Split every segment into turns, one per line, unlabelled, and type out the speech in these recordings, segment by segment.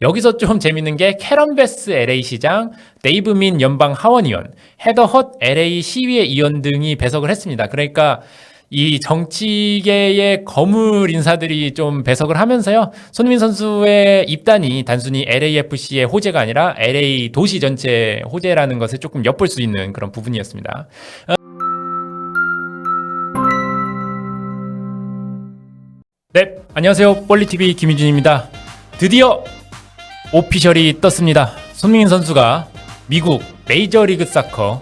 여기서 좀 재밌는 게 캐런 베스 LA 시장, 데이브 민 연방 하원의원, 헤더 헛 LA 시의회 의원 등이 배석을 했습니다. 그러니까 이 정치계의 거물 인사들이 좀 배석을 하면서요. 손흥민 선수의 입단이 단순히 LAFC의 호재가 아니라 LA 도시 전체 호재라는 것을 조금 엿볼 수 있는 그런 부분이었습니다. 네, 안녕하세요. 볼리TV 김희준입니다. 드디어 오피셜이 떴습니다. 손흥민 선수가 미국 메이저리그 사커,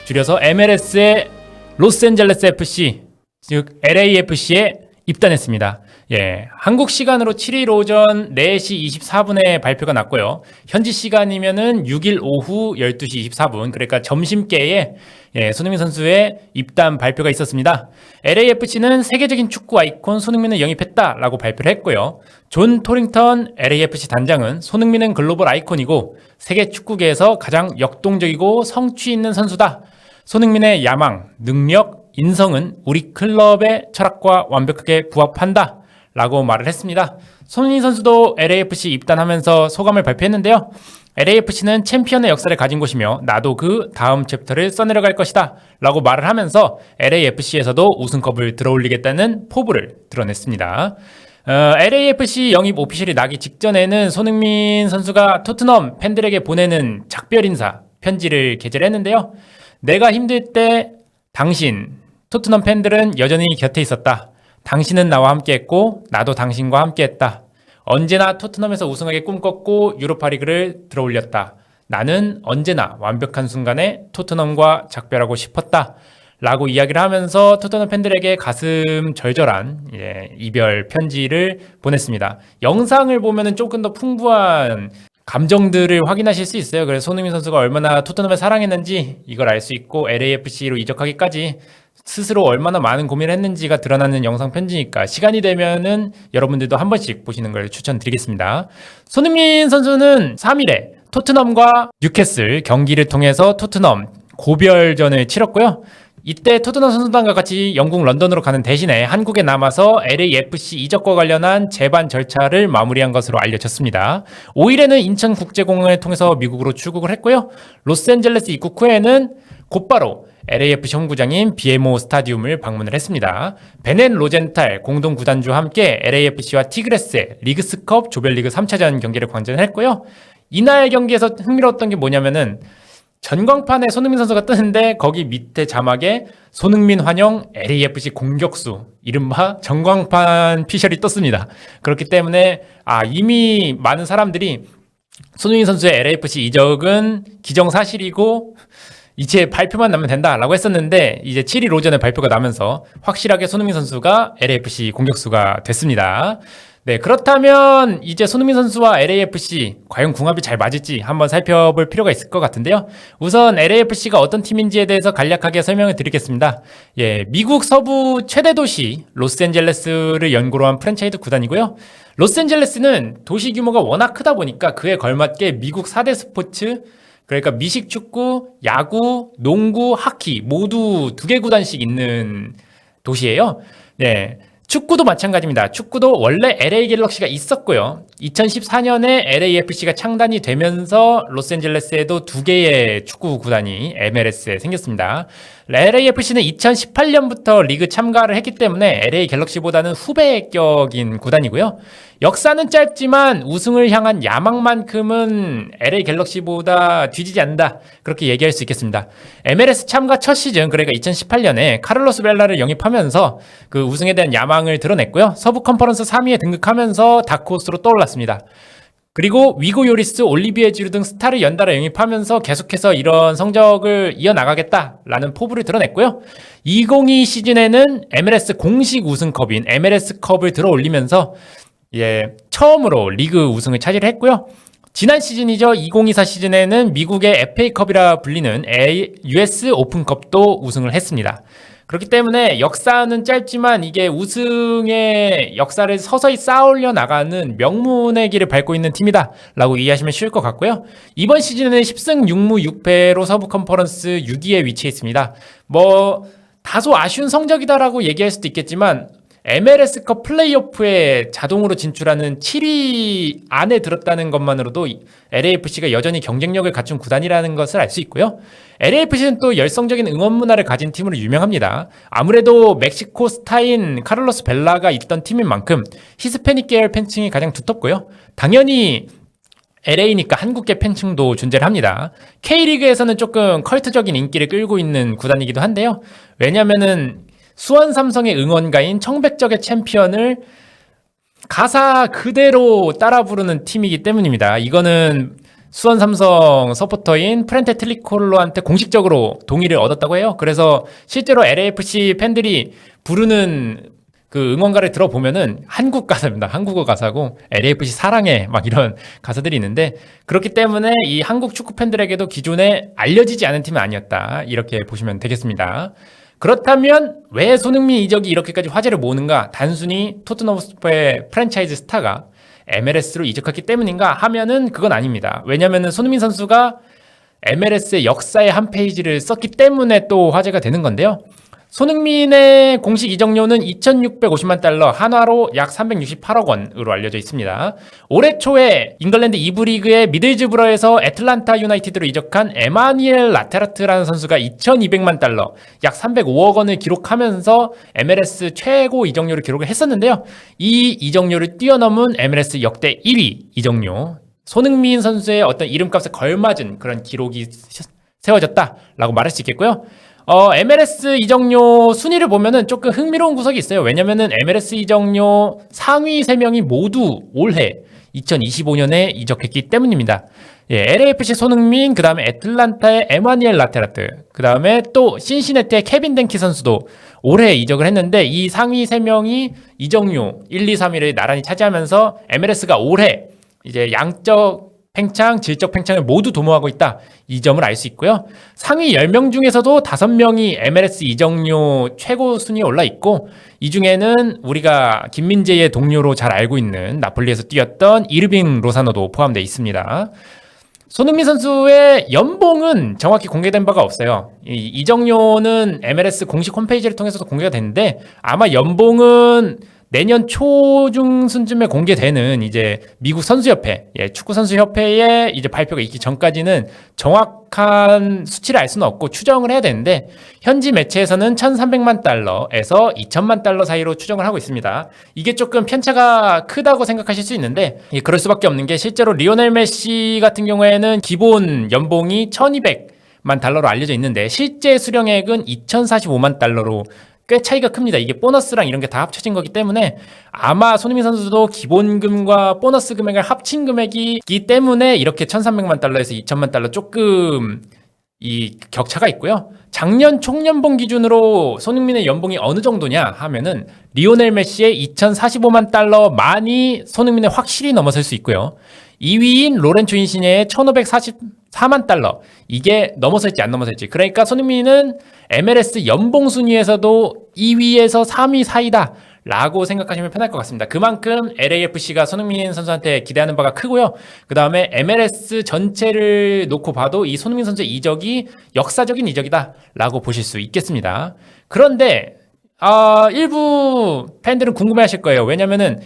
줄여서 MLS의 로스앤젤레스 FC, 즉 LAFC에 입단했습니다. 예, 한국 시간으로 7일 오전 4시 24분에 발표가 났고요. 현지 시간이면은 6일 오후 12시 24분, 그러니까 점심께에 손흥민 선수의 입단 발표가 있었습니다. LAFC는 세계적인 축구 아이콘 손흥민을 영입했다라고 발표를 했고요. 존 토링턴 LAFC 단장은 손흥민은 글로벌 아이콘이고 세계 축구계에서 가장 역동적이고 성취 있는 선수다. 손흥민의 야망, 능력, 인성은 우리 클럽의 철학과 완벽하게 부합한다 라고 말을 했습니다. 손흥민 선수도 LAFC 입단하면서 소감을 발표했는데요. LAFC는 챔피언의 역사를 가진 곳이며 나도 그 다음 챕터를 써내려갈 것이다 라고 말을 하면서 LAFC에서도 우승컵을 들어올리겠다는 포부를 드러냈습니다. LAFC 영입 오피셜이 나기 직전에는 손흥민 선수가 토트넘 팬들에게 보내는 작별 인사 편지를 게재했는데요. 내가 힘들 때 당신, 토트넘 팬들은 여전히 곁에 있었다. 당신은 나와 함께했고 나도 당신과 함께했다. 언제나 토트넘에서 우승하게 꿈꿨고 유로파리그를 들어올렸다. 나는 언제나 완벽한 순간에 토트넘과 작별하고 싶었다. 라고 이야기를 하면서 토트넘 팬들에게 가슴 절절한 이별 편지를 보냈습니다. 영상을 보면 조금 더 풍부한 감정들을 확인하실 수 있어요. 그래서 손흥민 선수가 얼마나 토트넘을 사랑했는지 이걸 알 수 있고 LAFC로 이적하기까지 스스로 얼마나 많은 고민을 했는지가 드러나는 영상 편지니까 시간이 되면은 여러분들도 한 번씩 보시는 걸 추천드리겠습니다. 손흥민 선수는 3일에 토트넘과 뉴캐슬 경기를 통해서 토트넘 고별전을 치렀고요. 이때 토트넘 선수단과 같이 영국 런던으로 가는 대신에 한국에 남아서 LAFC 이적과 관련한 재반 절차를 마무리한 것으로 알려졌습니다. 5일에는 인천국제공항을 통해서 미국으로 출국을 했고요. 로스앤젤레스 입국 후에는 곧바로 LAFC 홈구장인 BMO 스타디움을 방문을 했습니다. 베넨 로젠탈 공동 구단주와 함께 LAFC와 티그레스의 리그스컵 조별리그 3차전 경기를 관전했고요. 이날 경기에서 흥미로웠던 게 뭐냐면은 전광판에 손흥민 선수가 뜨는데 거기 밑에 자막에 손흥민 환영 LAFC 공격수, 이른바 전광판 피셜이 떴습니다. 그렇기 때문에 이미 많은 사람들이 손흥민 선수의 LAFC 이적은 기정사실이고 이제 발표만 나면 된다라고 했었는데 이제 7일 오전에 발표가 나면서 확실하게 손흥민 선수가 LAFC 공격수가 됐습니다. 네, 그렇다면 이제 손흥민 선수와 LAFC 과연 궁합이 잘 맞을지 한번 살펴볼 필요가 있을 것 같은데요. 우선 LAFC가 어떤 팀인지에 대해서 간략하게 설명을 드리겠습니다. 미국 서부 최대 도시 로스앤젤레스를 연고로 한 프랜차이즈 구단이고요. 로스앤젤레스는 도시 규모가 워낙 크다 보니까 그에 걸맞게 미국 4대 스포츠, 그러니까 미식축구, 야구, 농구, 하키 모두 2개 구단씩 있는 도시예요. 네. 축구도 마찬가지입니다. 축구도 원래 LA 갤럭시가 있었고요. 2014년에 LAFC가 창단이 되면서 로스앤젤레스에도 2개의 축구 구단이 MLS에 생겼습니다. LAFC는 2018년부터 리그 참가를 했기 때문에 LA 갤럭시보다는 후배격인 구단이고요. 역사는 짧지만 우승을 향한 야망만큼은 LA 갤럭시보다 뒤지지 않는다. 그렇게 얘기할 수 있겠습니다. MLS 참가 첫 시즌, 그러니까 2018년에 카를로스 벨라를 영입하면서 그 우승에 대한 야망을 드러냈고요. 서부 컨퍼런스 3위에 등극하면서 다크호스로 떠올랐습니다. 그리고 위고 요리스, 올리비에 지루 등 스타를 연달아 영입하면서 계속해서 이런 성적을 이어나가겠다라는 포부를 드러냈고요. 2022 시즌에는 MLS 공식 우승컵인 MLS컵을 들어올리면서 처음으로 리그 우승을 차지를 했고요. 지난 시즌이죠. 2024 시즌에는 미국의 FA컵이라 불리는 US 오픈컵도 우승을 했습니다. 그렇기 때문에 역사는 짧지만 이게 우승의 역사를 서서히 쌓아올려 나가는 명문의 길을 밟고 있는 팀이다 라고 이해하시면 쉬울 것 같고요. 이번 시즌에는 10승 6무 6패로 서부 컨퍼런스 6위에 위치해 있습니다. 다소 아쉬운 성적이다라고 얘기할 수도 있겠지만 MLS컵 플레이오프에 자동으로 진출하는 7위 안에 들었다는 것만으로도 LAFC가 여전히 경쟁력을 갖춘 구단이라는 것을 알 수 있고요. LAFC는 또 열성적인 응원 문화를 가진 팀으로 유명합니다. 아무래도 멕시코 스타인 카를로스 벨라가 있던 팀인 만큼 히스패닉 계열 팬층이 가장 두텁고요. 당연히 LA니까 한국계 팬층도 존재를 합니다. K리그에서는 조금 컬트적인 인기를 끌고 있는 구단이기도 한데요. 왜냐면은 수원 삼성의 응원가인 청백적의 챔피언을 가사 그대로 따라 부르는 팀이기 때문입니다. 이거는 수원 삼성 서포터인 프렌테 틀리콜로한테 공식적으로 동의를 얻었다고 해요. 그래서 실제로 LAFC 팬들이 부르는 그 응원가를 들어보면은 한국 가사입니다. 한국어 가사고 LAFC 사랑해 막 이런 가사들이 있는데, 그렇기 때문에 이 한국 축구 팬들에게도 기존에 알려지지 않은 팀은 아니었다, 이렇게 보시면 되겠습니다. 그렇다면 왜 손흥민 이적이 이렇게까지 화제를 모으는가? 단순히 토트넘 스퍼의 프랜차이즈 스타가 MLS로 이적했기 때문인가 하면은 그건 아닙니다. 왜냐면은 손흥민 선수가 MLS의 역사의 한 페이지를 썼기 때문에 또 화제가 되는 건데요. 손흥민의 공식 이적료는 2,650만 달러, 한화로 약 368억 원으로 알려져 있습니다. 올해 초에 잉글랜드 2부 리그의 미들즈브러에서 애틀란타 유나이티드로 이적한 에마니엘 라테라트라는 선수가 2,200만 달러, 약 305억 원을 기록하면서 MLS 최고 이적료를 기록을 했었는데요. 이 이적료를 뛰어넘은 MLS 역대 1위 이적료, 손흥민 선수의 어떤 이름값에 걸맞은 그런 기록이 세워졌다라고 말할 수 있겠고요. MLS 이적료 순위를 보면은 조금 흥미로운 구석이 있어요. 왜냐면은 MLS 이적료 상위 3명이 모두 올해 2025년에 이적했기 때문입니다. 예, LAFC 손흥민, 그 다음에 애틀란타의 에마니엘 라테라트, 그 다음에 또 신시내티의 케빈 덴키 선수도 올해 이적을 했는데, 이 상위 3명이 이적료 1, 2, 3위를 나란히 차지하면서 MLS가 올해 이제 양적 팽창, 질적 팽창을 모두 도모하고 있다, 이 점을 알 수 있고요. 상위 10명 중에서도 5명이 MLS 이적료 최고 순위에 올라 있고, 이 중에는 우리가 김민재의 동료로 잘 알고 있는 나폴리에서 뛰었던 이르빙 로사노도 포함되어 있습니다. 손흥민 선수의 연봉은 정확히 공개된 바가 없어요. 이적료는 MLS 공식 홈페이지를 통해서도 공개가 됐는데, 아마 연봉은 내년 초중순쯤에 공개되는 이제 미국 선수협회, 축구 선수협회에 이제 발표가 있기 전까지는 정확한 수치를 알 수는 없고 추정을 해야 되는데, 현지 매체에서는 1,300만 달러에서 2,000만 달러 사이로 추정을 하고 있습니다. 이게 조금 편차가 크다고 생각하실 수 있는데, 그럴 수밖에 없는 게 실제로 리오넬 메시 같은 경우에는 기본 연봉이 1,200만 달러로 알려져 있는데 실제 수령액은 2,045만 달러로 꽤 차이가 큽니다. 이게 보너스랑 이런 게 다 합쳐진 거기 때문에 아마 손흥민 선수도 기본금과 보너스 금액을 합친 금액이기 때문에 이렇게 1,300만 달러에서 2,000만 달러 조금 이 격차가 있고요. 작년 총연봉 기준으로 손흥민의 연봉이 어느 정도냐 하면은 리오넬 메시의 2,045만 달러만이 손흥민을 확실히 넘어설 수 있고요. 2위인 로렌조 인시네의 1,544만 달러, 이게 넘어설지 안 넘어설지. 그러니까 손흥민은 MLS 연봉 순위에서도 2위에서 3위 사이다 라고 생각하시면 편할 것 같습니다. 그만큼 LAFC가 손흥민 선수한테 기대하는 바가 크고요. 그 다음에 MLS 전체를 놓고 봐도 이 손흥민 선수의 이적이 역사적인 이적이다 라고 보실 수 있겠습니다. 그런데 일부 팬들은 궁금해하실 거예요. 왜냐면은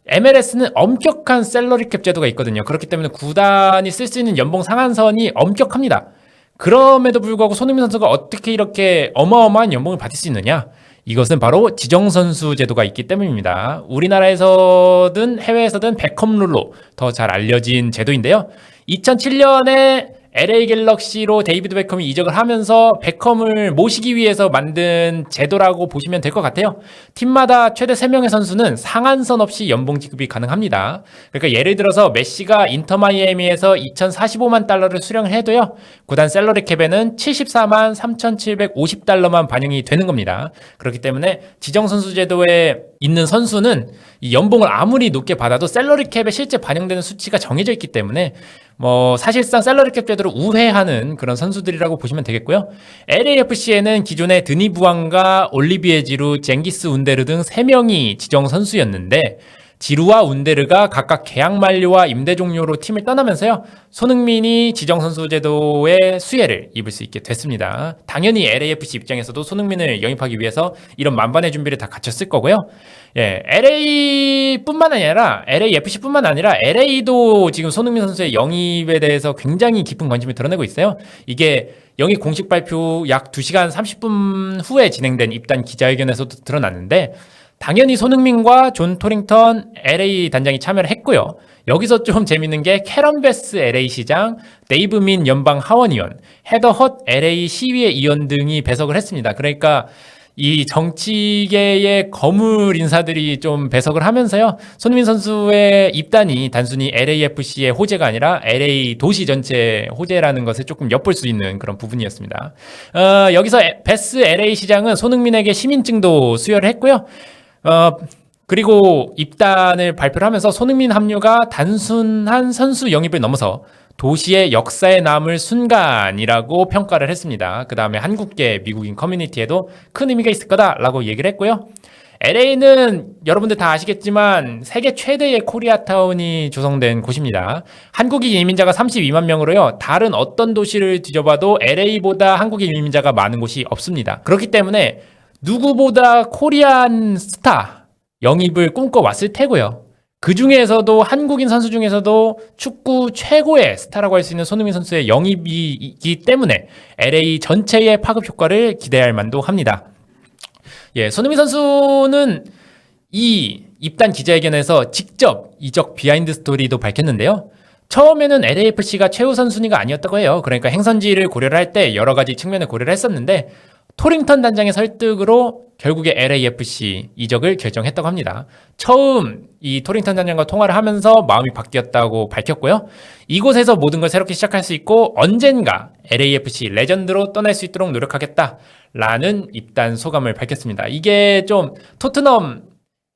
MLS는 엄격한 셀러리 캡 제도가 있거든요. 그렇기 때문에 구단이 쓸 수 있는 연봉 상한선이 엄격합니다. 그럼에도 불구하고 손흥민 선수가 어떻게 이렇게 어마어마한 연봉을 받을 수 있느냐? 이것은 바로 지정선수 제도가 있기 때문입니다. 우리나라에서든 해외에서든 베컴 룰로 더 잘 알려진 제도인데요. 2007년에 LA 갤럭시로 데이비드 베컴이 이적을 하면서 베컴을 모시기 위해서 만든 제도라고 보시면 될 것 같아요. 팀마다 최대 3명의 선수는 상한선 없이 연봉 지급이 가능합니다. 그러니까 예를 들어서 메시가 인터 마이애미에서 2,045만 달러를 수령을 해도요, 구단 셀러리 캡에는 74만 3,750달러만 반영이 되는 겁니다. 그렇기 때문에 지정선수 제도에 있는 선수는 이 연봉을 아무리 높게 받아도 셀러리 캡에 실제 반영되는 수치가 정해져 있기 때문에 사실상 셀러리 캡 제도를 우회하는 그런 선수들이라고 보시면 되겠고요. LAFC에는 기존에 드니 부앙과 올리비에 지루, 쟁기스 운데르 등 3명이 지정 선수였는데, 지루와 운데르가 각각 계약 만료와 임대 종료로 팀을 떠나면서요. 손흥민이 지정선수 제도의 수혜를 입을 수 있게 됐습니다. 당연히 LAFC 입장에서도 손흥민을 영입하기 위해서 이런 만반의 준비를 다 갖췄을 거고요. 예, LA뿐만 아니라 LAFC뿐만 아니라 LA도 지금 손흥민 선수의 영입에 대해서 굉장히 깊은 관심을 드러내고 있어요. 이게 영입 공식 발표 약 2시간 30분 후에 진행된 입단 기자회견에서도 드러났는데 당연히 손흥민과 존 토링턴 LA 단장이 참여를 했고요. 여기서 좀 재밌는 게 캐런 베스 LA 시장, 데이브 민 연방 하원의원, 헤더 헛 LA 시의회 의원 등이 배석을 했습니다. 그러니까 이 정치계의 거물 인사들이 좀 배석을 하면서요. 손흥민 선수의 입단이 단순히 LAFC의 호재가 아니라 LA 도시 전체 호재라는 것을 조금 엿볼 수 있는 그런 부분이었습니다. 여기서 베스 LA 시장은 손흥민에게 시민증도 수여를 했고요. 그리고 입단을 발표를 하면서 손흥민 합류가 단순한 선수 영입을 넘어서 도시의 역사에 남을 순간이라고 평가를 했습니다. 그 다음에 한국계 미국인 커뮤니티에도 큰 의미가 있을 거다라고 얘기를 했고요. LA는 여러분들 다 아시겠지만 세계 최대의 코리아타운이 조성된 곳입니다. 한국인 이민자가 32만 명으로요. 다른 어떤 도시를 뒤져봐도 LA보다 한국인 이민자가 많은 곳이 없습니다. 그렇기 때문에 누구보다 코리안 스타 영입을 꿈꿔왔을 테고요. 그 중에서도 한국인 선수 중에서도 축구 최고의 스타라고 할 수 있는 손흥민 선수의 영입이기 때문에 LA 전체의 파급 효과를 기대할 만도 합니다. 예, 손흥민 선수는 이 입단 기자회견에서 직접 이적 비하인드 스토리도 밝혔는데요. 처음에는 LAFC가 최우선 순위가 아니었다고 해요. 그러니까 행선지를 고려를 할 때 여러 가지 측면을 고려를 했었는데 토링턴 단장의 설득으로 결국에 LAFC 이적을 결정했다고 합니다. 처음 이 토링턴 단장과 통화를 하면서 마음이 바뀌었다고 밝혔고요. 이곳에서 모든 걸 새롭게 시작할 수 있고 언젠가 LAFC 레전드로 떠날 수 있도록 노력하겠다라는 입단 소감을 밝혔습니다. 이게 좀 토트넘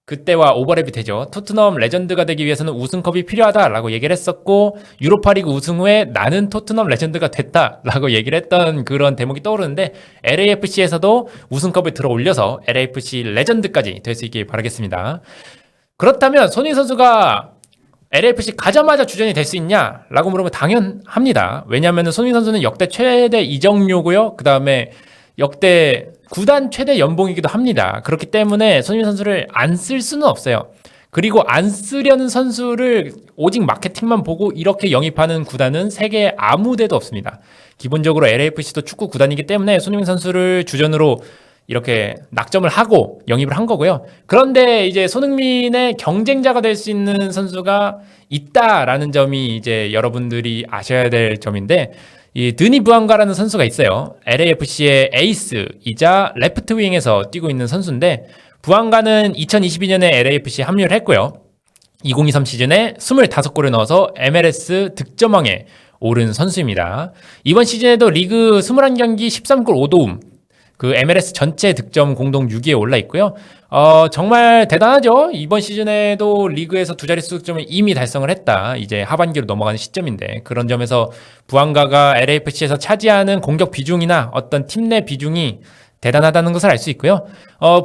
그때와 오버랩이 되죠. 토트넘 레전드가 되기 위해서는 우승컵이 필요하다라고 얘기를 했었고 유로파리그 우승 후에 나는 토트넘 레전드가 됐다라고 얘기를 했던 그런 대목이 떠오르는데 LAFC에서도 우승컵을 들어 올려서 LAFC 레전드까지 될 수 있길 바라겠습니다. 그렇다면 손흥민 선수가 LAFC 가자마자 주전이 될 수 있냐라고 물으면 당연합니다. 왜냐하면 손흥민 선수는 역대 최대 이적료고요. 그 다음에 역대 구단 최대 연봉이기도 합니다. 그렇기 때문에 손흥민 선수를 안 쓸 수는 없어요. 그리고 안 쓰려는 선수를 오직 마케팅만 보고 이렇게 영입하는 구단은 세계에 아무 데도 없습니다. 기본적으로 LAFC도 축구 구단이기 때문에 손흥민 선수를 주전으로 이렇게 낙점을 하고 영입을 한 거고요. 그런데 이제 손흥민의 경쟁자가 될 수 있는 선수가 있다라는 점이 이제 여러분들이 아셔야 될 점인데 이 드니 부앙가라는 선수가 있어요. LAFC의 에이스이자 레프트 윙에서 뛰고 있는 선수인데 부앙가는 2022년에 LAFC에 합류를 했고요. 2023 시즌에 25골을 넣어서 MLS 득점왕에 오른 선수입니다. 이번 시즌에도 리그 21경기 13골 5도움 그 MLS 전체 득점 공동 6위에 올라 있고요. 정말 대단하죠. 이번 시즌에도 리그에서 두 자릿수 득점을 이미 달성을 했다. 이제 하반기로 넘어가는 시점인데 그런 점에서 부앙가가 LAFC에서 차지하는 공격 비중이나 어떤 팀 내 비중이 대단하다는 것을 알 수 있고요.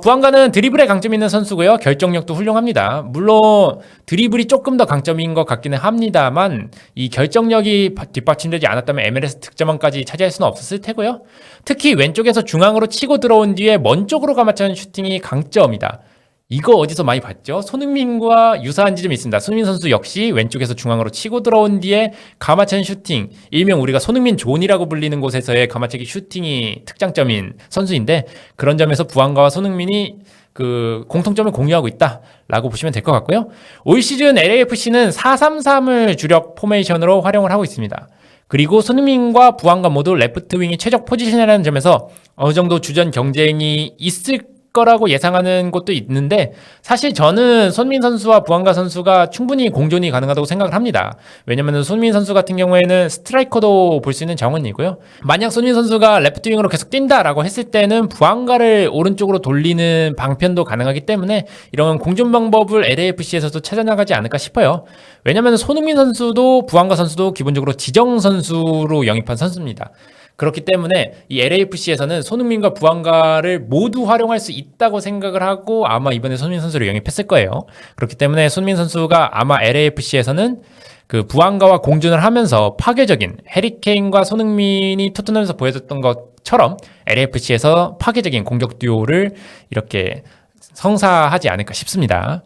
부앙가는 드리블에 강점이 있는 선수고요. 결정력도 훌륭합니다. 물론 드리블이 조금 더 강점인 것 같기는 합니다만 이 결정력이 뒷받침되지 않았다면 MLS 득점왕까지 차지할 수는 없었을 테고요. 특히 왼쪽에서 중앙으로 치고 들어온 뒤에 먼 쪽으로 감아차는 슈팅이 강점이다. 이거 어디서 많이 봤죠? 손흥민과 유사한 지점이 있습니다. 손흥민 선수 역시 왼쪽에서 중앙으로 치고 들어온 뒤에 가마차는 슈팅, 일명 우리가 손흥민 존이라고 불리는 곳에서의 가마차기 슈팅이 특장점인 선수인데 그런 점에서 부앙가와 손흥민이 그 공통점을 공유하고 있다라고 보시면 될 것 같고요. 올 시즌 LAFC는 4-3-3을 주력 포메이션으로 활용을 하고 있습니다. 그리고 손흥민과 부앙가 모두 레프트 윙이 최적 포지션이라는 점에서 어느 정도 주전 경쟁이 있을 거라고 예상하는 것도 있는데 사실 저는 손민 선수와 부앙가 선수가 충분히 공존이 가능하다고 생각을 합니다. 왜냐면 손민 선수 같은 경우에는 스트라이커도 볼 수 있는 자원이고요. 만약 손민 선수가 레프트 윙으로 계속 뛴다라고 했을 때는 부앙가를 오른쪽으로 돌리는 방편도 가능하기 때문에 이런 공존 방법을 LAFC에서도 찾아나가지 않을까 싶어요. 왜냐면 손흥민 선수도 부앙가 선수도 기본적으로 지정 선수로 영입한 선수입니다. 그렇기 때문에 이 LAFC에서는 손흥민과 부안가를 모두 활용할 수 있다고 생각을 하고 아마 이번에 손흥민 선수를 영입했을 거예요. 그렇기 때문에 손흥민 선수가 아마 LAFC에서는 그 부안가와 공존을 하면서 파괴적인 해리케인과 손흥민이 토트넘에서 보여줬던 것처럼 LAFC에서 파괴적인 공격 듀오를 이렇게 성사하지 않을까 싶습니다.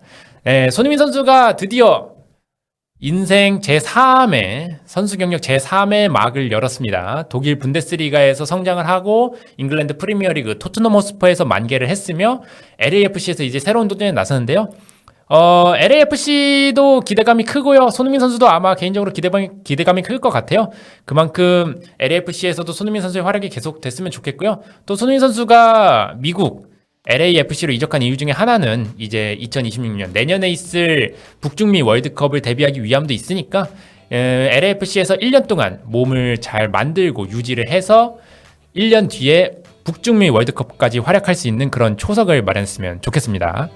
손흥민 선수가 드디어 인생 제3회 선수 경력 제3회 막을 열었습니다. 독일 분데스리가에서 성장을 하고 잉글랜드 프리미어리그 토트넘 호스퍼에서 만개를 했으며 LAFC에서 이제 새로운 도전에 나서는데요. LAFC도 기대감이 크고요. 손흥민 선수도 아마 개인적으로 기대감이 클 것 같아요. 그만큼 LAFC에서도 손흥민 선수의 활약이 계속 됐으면 좋겠고요. 또 손흥민 선수가 미국 LAFC로 이적한 이유 중에 하나는 이제 2026년 내년에 있을 북중미 월드컵을 대비하기 위함도 있으니까 LAFC에서 1년 동안 몸을 잘 만들고 유지를 해서 1년 뒤에 북중미 월드컵까지 활약할 수 있는 그런 초석을 마련했으면 좋겠습니다.